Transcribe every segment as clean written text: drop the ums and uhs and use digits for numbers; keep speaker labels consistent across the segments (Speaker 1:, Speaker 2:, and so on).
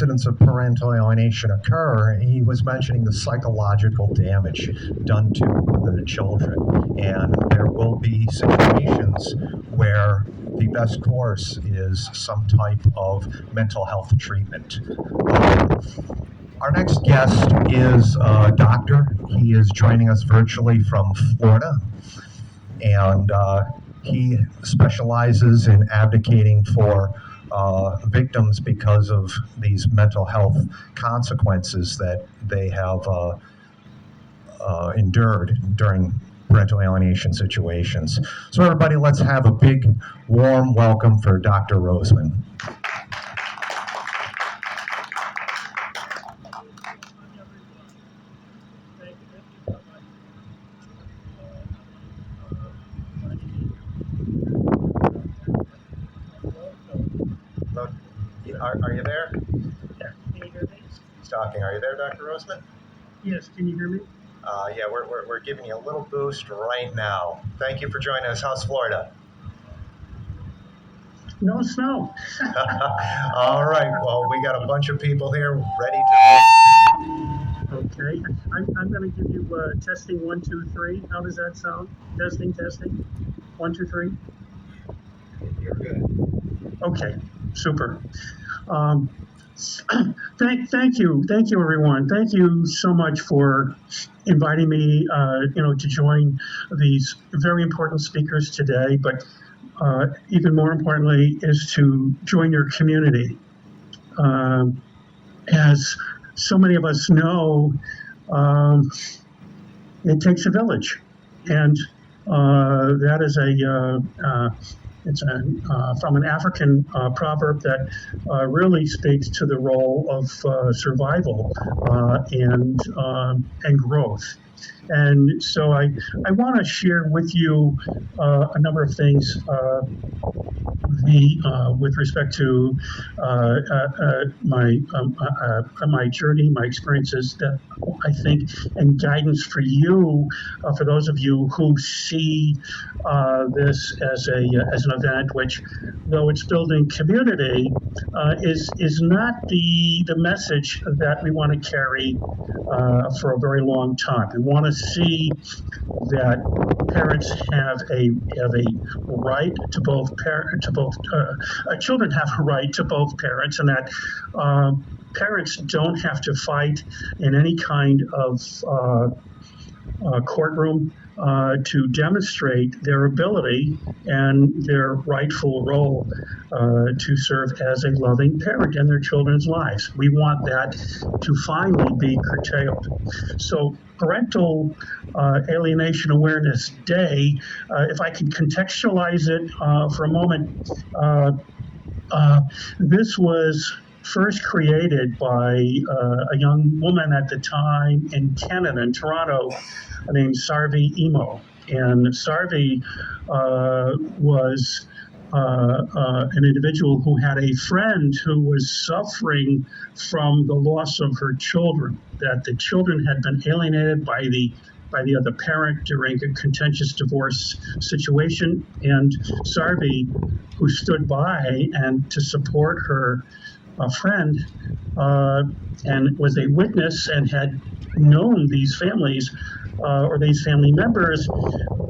Speaker 1: incidents of parental alienation occur, he was mentioning the psychological damage done to the children. And there will be situations where the best course is some type of mental health treatment. Our next guest is a doctor. He is joining us virtually from Florida, and he specializes in advocating for victims because of these mental health consequences that they have endured during parental alienation situations. So everybody, let's have a big, warm welcome for Dr. Roseman. Are you there?
Speaker 2: Yeah. Can you hear me?
Speaker 1: He's talking. Are you there, Dr. Roseman?
Speaker 2: Yes. Can you hear me?
Speaker 1: Yeah, we're giving you a little boost right now. Thank you for joining us. How's Florida?
Speaker 2: No snow.
Speaker 1: All right. Well, we got a bunch of people here ready to.
Speaker 2: Okay. I'm going to give you testing 1, 2, 3. How does that sound? Testing. 1, 2, 3.
Speaker 1: You're good.
Speaker 2: Okay. Super. Thank you, everyone. Thank you so much for inviting me, to join these very important speakers today. But even more importantly, is to join your community. As so many of us know, it takes a village, and that is it's from an African proverb that really speaks to the role of survival and growth. And so I want to share with you a number of things with respect to my journey, my experiences that I think, and guidance for you, for those of you who see this as an event which, though it's building community, is not the message that we want to carry for a very long time. We want to see that parents have a right to both children have a right to both parents, and that parents don't have to fight in any kind of courtroom to demonstrate their ability and their rightful role to serve as a loving parent in their children's lives. We want that to finally be curtailed. So Parental Alienation Awareness Day, if I can contextualize it for a moment, this was first created by a young woman at the time in Canada, in Toronto, named Sarvi Emo. And Sarvi was an individual who had a friend who was suffering from the loss of her children, that the children had been alienated by the other parent during a contentious divorce situation. And Sarvi, who stood by and to support her friend and was a witness and had known these families or these family members,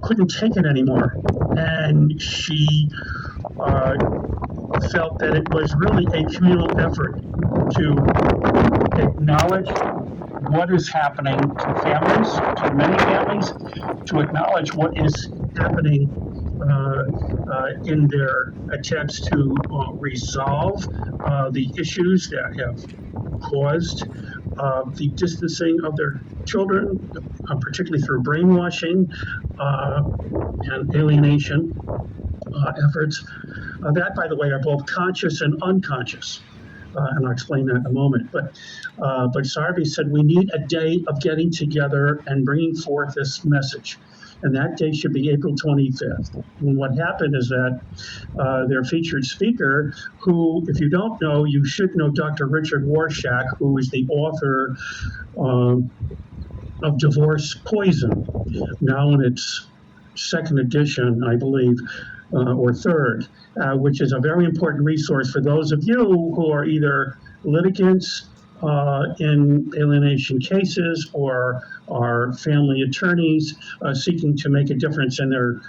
Speaker 2: couldn't take it anymore. And she felt that it was really a communal effort to acknowledge what is happening to families, to many families, to acknowledge what is happening in their attempts to resolve the issues that have caused the distancing of their children, particularly through brainwashing and alienation efforts. That, by the way, are both conscious and unconscious. And I'll explain that in a moment. But Sarvi said we need a day of getting together and bringing forth this message. And that day should be April 25th. And what happened is that their featured speaker, who, if you don't know, you should know Dr. Richard Warshak, who is the author of Divorce Poison, now in its second edition, I believe, or third, which is a very important resource for those of you who are either litigants in alienation cases or are family attorneys seeking to make a difference in their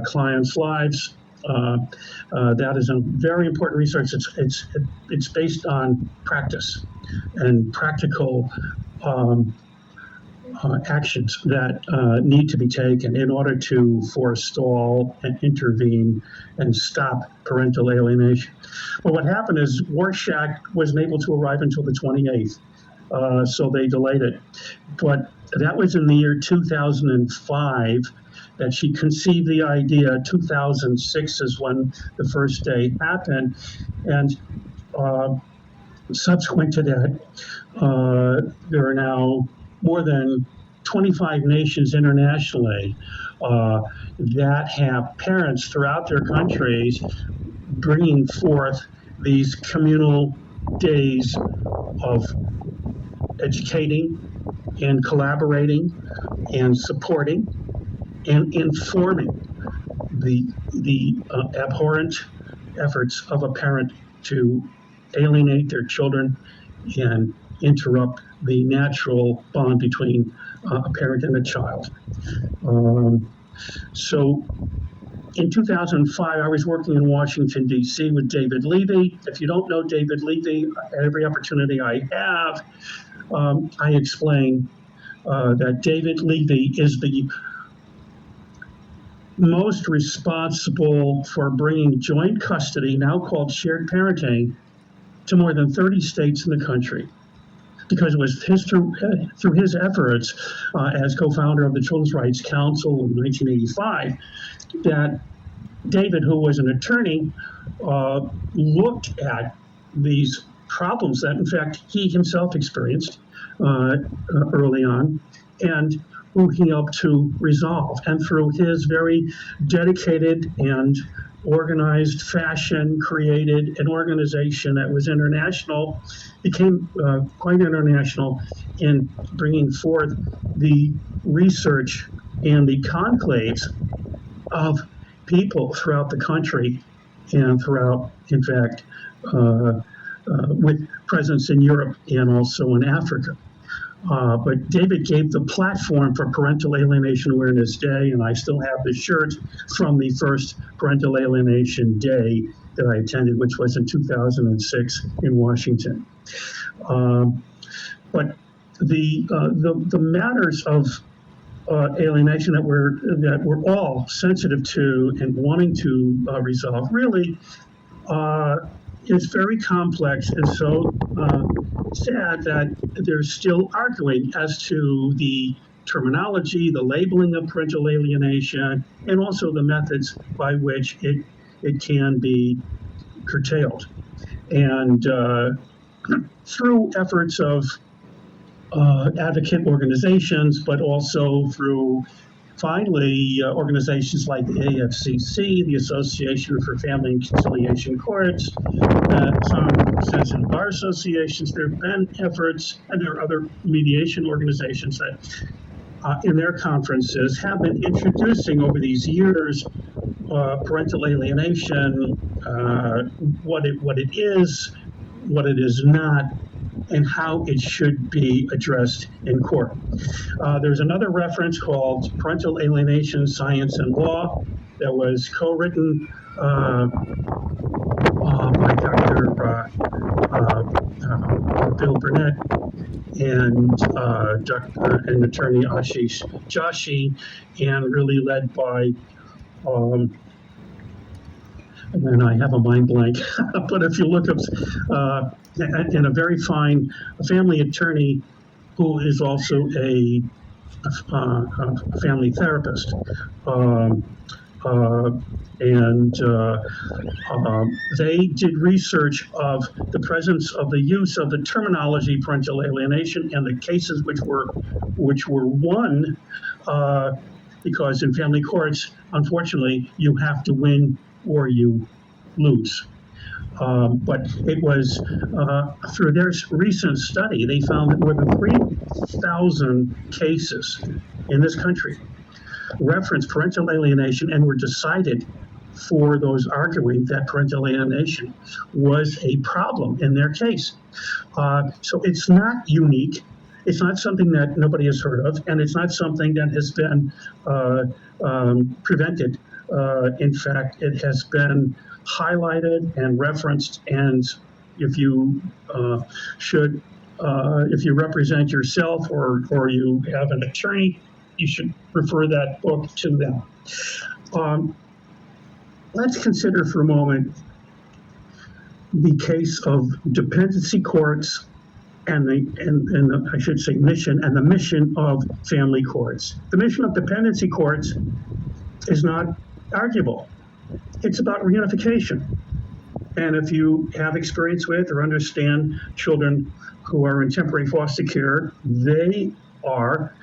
Speaker 2: clients' lives. That is a very important resource. It's based on practice and practical actions that need to be taken in order to forestall and intervene and stop parental alienation. But what happened is Warshak wasn't able to arrive until the 28th, so they delayed it. But that was in the year 2005 that she conceived the idea. 2006 is when the first day happened, and subsequent to that, there are now more than 25 nations internationally that have parents throughout their countries bringing forth these communal days of educating and collaborating and supporting and informing the abhorrent efforts of a parent to alienate their children and interrupt the natural bond between a parent and a child. So in 2005, I was working in Washington, D.C. with David Levy. If you don't know David Levy, every opportunity I have, I explain that David Levy is the most responsible for bringing joint custody, now called shared parenting, to more than 30 states in the country. Because it was through his efforts as co-founder of the Children's Rights Council in 1985 that David, who was an attorney, looked at these problems that, in fact, he himself experienced early on, and who he helped to resolve. And through his very dedicated and organized fashion, created an organization that was international, became quite international in bringing forth the research and the conclaves of people throughout the country and throughout, in fact, with presence in Europe and also in Africa. But David gave the platform for Parental Alienation Awareness Day, and I still have the shirt from the first Parental Alienation Day that I attended, which was in 2006 in Washington. But the matters of alienation that we're all sensitive to and wanting to resolve really is very complex, and so sad that they're still arguing as to the terminology, the labeling of parental alienation, and also the methods by which it can be curtailed. And through efforts of advocate organizations, but also through finally organizations like the AFCC, the Association for Family and Conciliation Courts, some sensitive bar associations. There have been efforts, and there are other mediation organizations that in their conferences have been introducing over these years parental alienation, what it is, what it is not, and how it should be addressed in court. There's another reference called Parental Alienation, Science and Law that was co-written by Dr. Bill Burnett and attorney Ashish Joshi, and really led by and then I have a mind blank. But if you look up, and a very fine family attorney who is also a family therapist. They did research of the presence of the use of the terminology parental alienation and the cases which were won, because in family courts, unfortunately, you have to win or you lose. But it was through their recent study, they found that more than 3,000 cases in this country reference parental alienation and were decided for those arguing that parental alienation was a problem in their case. So it's not unique. It's not something that nobody has heard of, and it's not something that has been prevented. In fact, it has been highlighted and referenced, and if you if you represent yourself or you have an attorney, you should refer that book to them. Let's consider for a moment the case of dependency courts and the I should say mission and the mission of family courts. The mission of dependency courts is not arguable. It's about reunification. And if you have experience with or understand children who are in temporary foster care, they are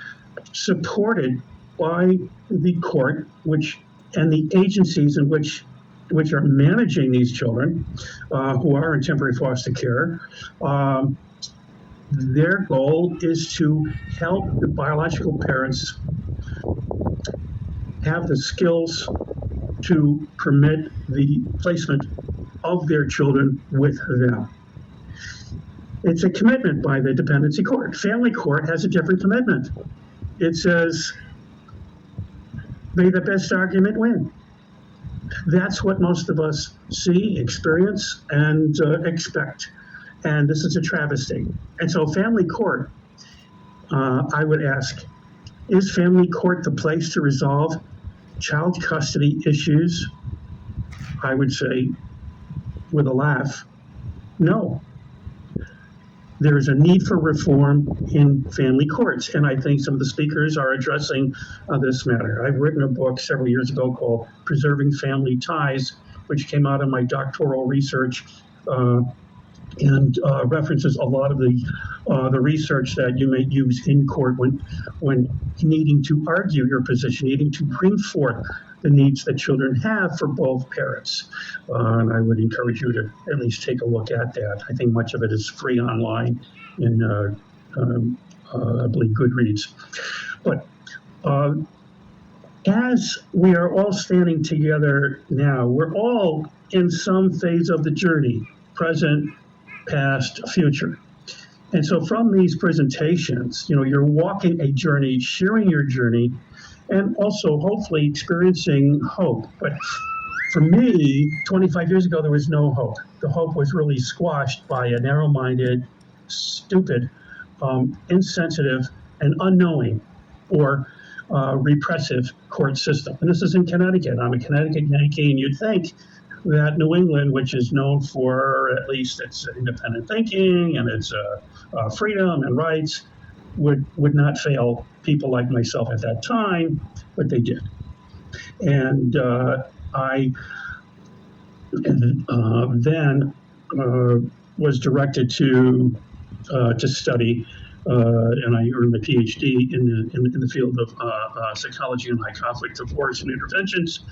Speaker 2: supported by the court, and the agencies in which are managing these children who are in temporary foster care. Their goal is to help the biological parents have the skills to permit the placement of their children with them. It's a commitment by the dependency court. Family court has a different commitment. It says, may the best argument win. That's what most of us see, experience, and expect. And this is a travesty. And so family court, I would ask, is family court the place to resolve child custody issues? I would say, with a laugh, no. There is a need for reform in family courts, and I think some of the speakers are addressing this matter. I've written a book several years ago called Preserving Family Ties, which came out of my doctoral research and references a lot of the research that you may use in court when needing to argue your position, needing to bring forth the needs that children have for both parents. And I would encourage you to at least take a look at that. I think much of it is free online in, I believe, Goodreads. But as we are all standing together now, we're all in some phase of the journey, present, past, future. And so from these presentations, you're walking a journey, sharing your journey, and also hopefully experiencing hope. But for me, 25 years ago, there was no hope. The hope was really squashed by a narrow-minded, stupid, insensitive, and unknowing or repressive court system. And this is in Connecticut. I'm a Connecticut Yankee, and you'd think that New England, which is known for at least its independent thinking and its freedom and rights, would not fail people like myself at that time, but they did. And I then was directed to study, and I earned a PhD in the field of psychology and high conflict divorce and interventions.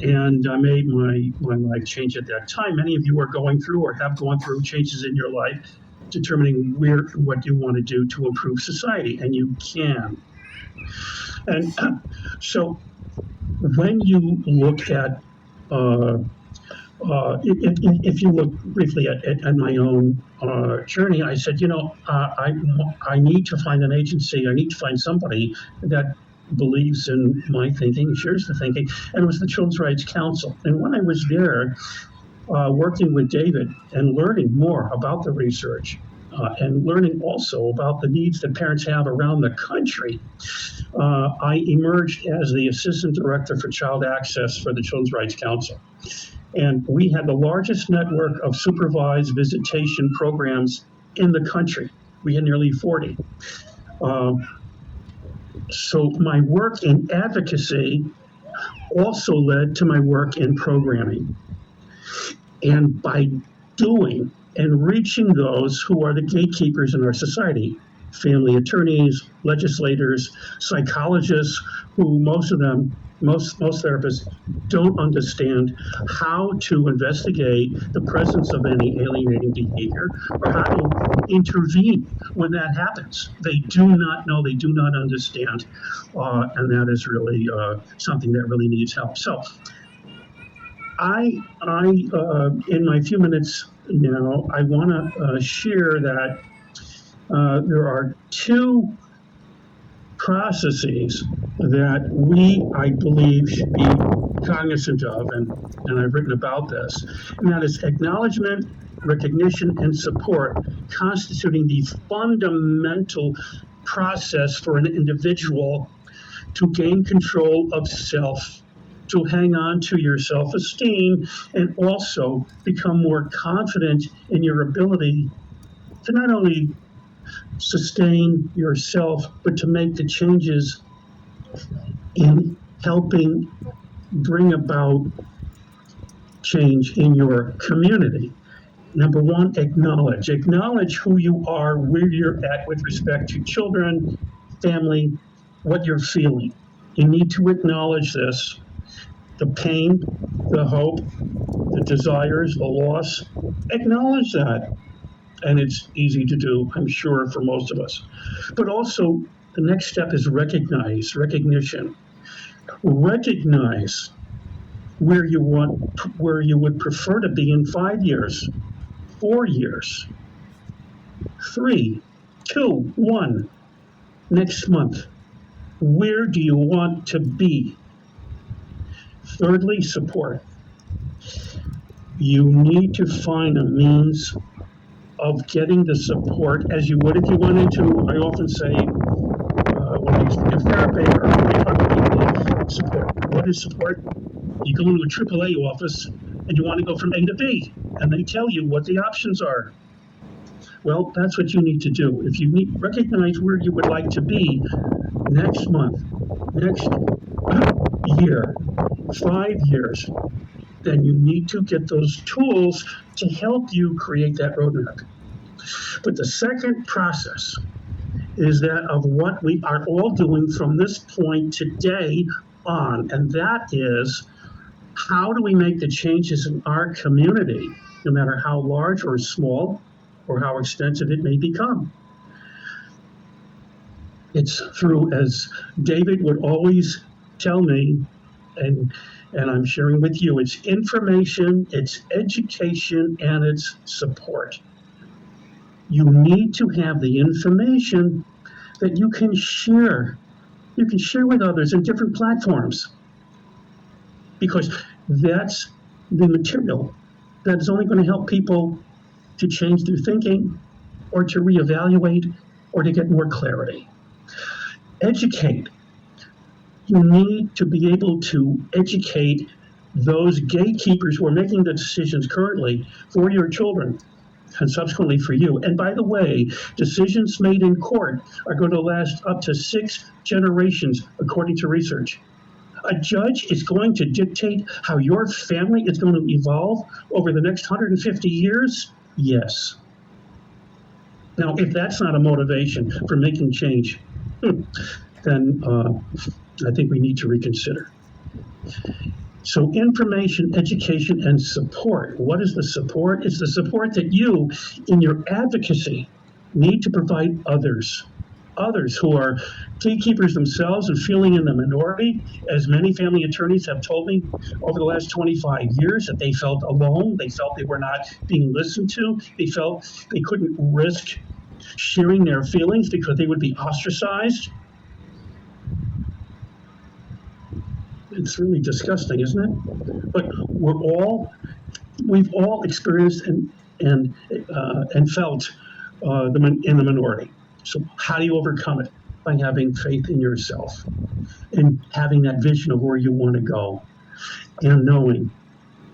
Speaker 2: And I made my life change at that time. Many of you are going through or have gone through changes in your life, determining what you want to do to improve society, and you can. And so when you look at, if you look briefly at my own journey, I said, I need to find an agency, I need to find somebody that believes in my thinking, shares the thinking, and it was the Children's Rights Council. And when I was there, working with David and learning more about the research and learning also about the needs that parents have around the country, I emerged as the Assistant Director for Child Access for the Children's Rights Council. And we had the largest network of supervised visitation programs in the country. We had nearly 40. So my work in advocacy also led to my work in programming. And by doing and reaching those who are the gatekeepers in our society, family attorneys, legislators, psychologists, who most therapists don't understand how to investigate the presence of any alienating behavior or how to intervene when that happens. They do not know, they do not understand, and that is really something that really needs help. So in my few minutes now, I want to share that there are two processes that I believe, should be cognizant of, and I've written about this, and that is acknowledgement, recognition, and support, constituting the fundamental process for an individual to gain control of self, to hang on to your self-esteem, and also become more confident in your ability to not only sustain yourself, but to make the changes in helping bring about change in your community. Number one, acknowledge. Acknowledge who you are, where you're at with respect to children, family, what you're feeling. You need to acknowledge this, the pain, the hope, the desires, the loss. Acknowledge that. And it's easy to do, I'm sure, for most of us. But also, the next step is recognition. Recognize where you would prefer to be in 5 years, 4 years, 3, 2, 1, next month. Where do you want to be? Thirdly, support. You need to find a means of getting the support as you would if you went into, I often say, when I used to give therapy or I talk to people, support. What is support? You go into a AAA office and you want to go from A to B, and they tell you what the options are. Well, that's what you need to do. If you recognize where you would like to be next month, next year, 5 years, then you need to get those tools to help you create that roadmap. But the second process is that of what we are all doing from this point today on, and that is, how do we make the changes in our community, no matter how large or small or how extensive it may become? It's through, as David would always tell me, and I'm sharing with you, it's information, it's education, and it's support. You need to have the information that you can share. You can share with others in different platforms, because that's the material that is only going to help people to change their thinking or to reevaluate or to get more clarity. Educate. You need to be able to educate those gatekeepers who are making the decisions currently for your children and subsequently for you. And by the way, decisions made in court are going to last up to 6 generations, according to research. A judge is going to dictate how your family is going to evolve over the next 150 years? Yes. Now, if that's not a motivation for making change, then I think we need to reconsider. So information, education, and support. What is the support? It's the support that you, in your advocacy, need to provide others who are gatekeepers themselves and feeling in the minority. As many family attorneys have told me over the last 25 years, that they felt alone, they felt they were not being listened to, they felt they couldn't risk sharing their feelings because they would be ostracized. It's really disgusting, isn't it? But we've all experienced and felt in the minority. So how do you overcome it? By having faith in yourself and having that vision of where you want to go and knowing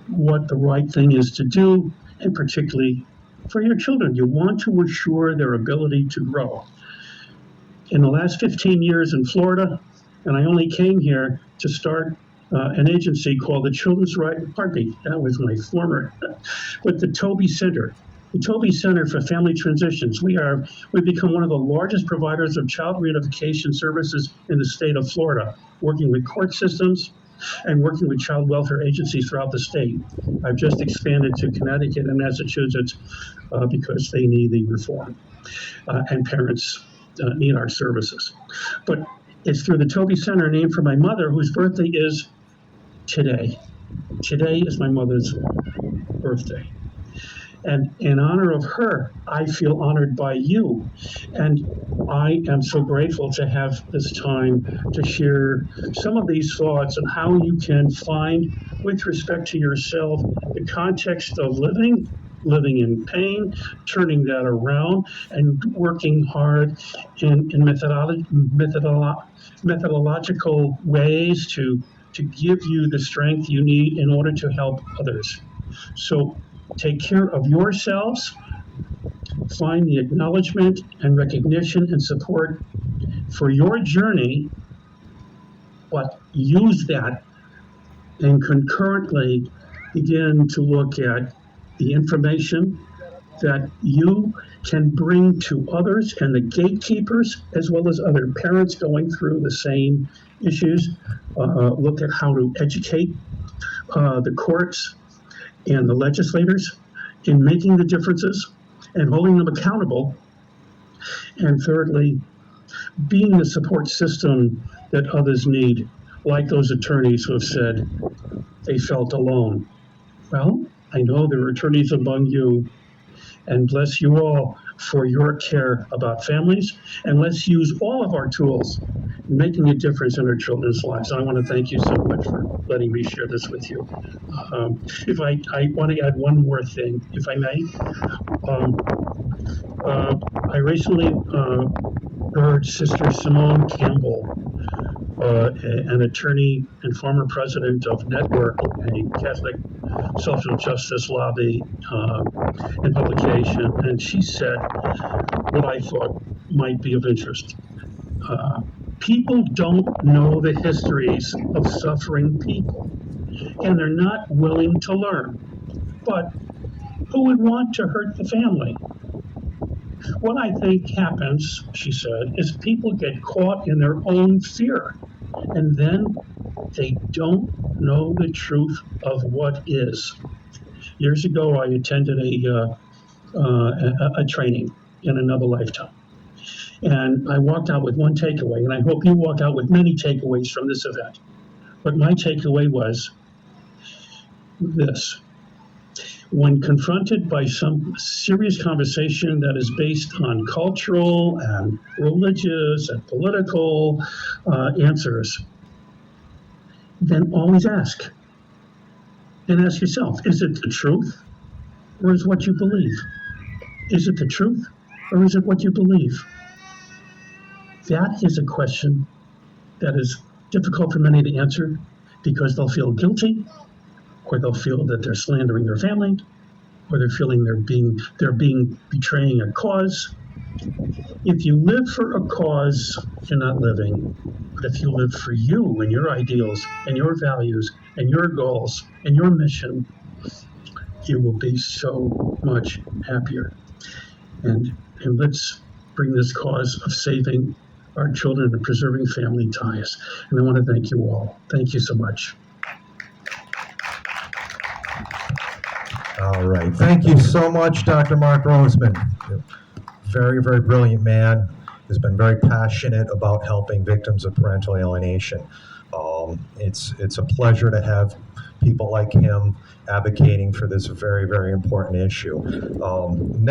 Speaker 2: what the right thing is to do, and particularly for your children. You want to assure their ability to grow. In the last 15 years in Florida, and I only came here to start an agency called the Children's Right, pardon me, that was my former, but the Toby Center. The Toby Center for Family Transitions. We've become one of the largest providers of child reunification services in the state of Florida, working with court systems and working with child welfare agencies throughout the state. I've just expanded to Connecticut and Massachusetts because they need the reform, and parents need our services. But it's through the Toby Center, named for my mother, whose birthday is today. Today is my mother's birthday. And in honor of her, I feel honored by you. And I am so grateful to have this time to share some of these thoughts on how you can find, with respect to yourself, the context of living in pain, turning that around, and working hard in methodological ways to give you the strength you need in order to help others. So take care of yourselves, find the acknowledgement and recognition and support for your journey, but use that and concurrently begin to look at the information that you can bring to others and the gatekeepers, as well as other parents going through the same issues. Look at how to educate the courts and the legislators in making the differences and holding them accountable. And thirdly, being the support system that others need, like those attorneys who have said they felt alone. Well, I know there are attorneys among you, and bless you all for your care about families, and let's use all of our tools in making a difference in our children's lives. And I want to thank you so much for letting me share this with you. If I want to add one more thing, if I may. I recently heard Sister Simone Campbell, an attorney and former president of Network, a Catholic social justice lobby and publication, and she said what I thought might be of interest. People don't know the histories of suffering people, and they're not willing to learn. But who would want to hurt the family? What I think happens, she said, is people get caught in their own fear, and then they don't know the truth of what is. Years ago, I attended a training in another lifetime, and I walked out with one takeaway, and I hope you walk out with many takeaways from this event. But my takeaway was this: when confronted by some serious conversation that is based on cultural and religious and political answers, then always ask. And ask yourself, is it the truth or is it what you believe? Is it the truth or is it what you believe? That is a question that is difficult for many to answer because they'll feel guilty, or they'll feel that they're slandering their family, or they're feeling they're being betraying a cause. If you live for a cause, you're not living. But if you live for you and your ideals and your values and your goals and your mission, you will be so much happier. And let's bring this cause of saving our children and preserving family ties. And I want to thank you all. Thank you so much.
Speaker 1: All right. Thank you so much, Dr. Mark Roseman. Very, very brilliant man. Has been very passionate about helping victims of parental alienation. It's a pleasure to have people like him advocating for this very, very important issue.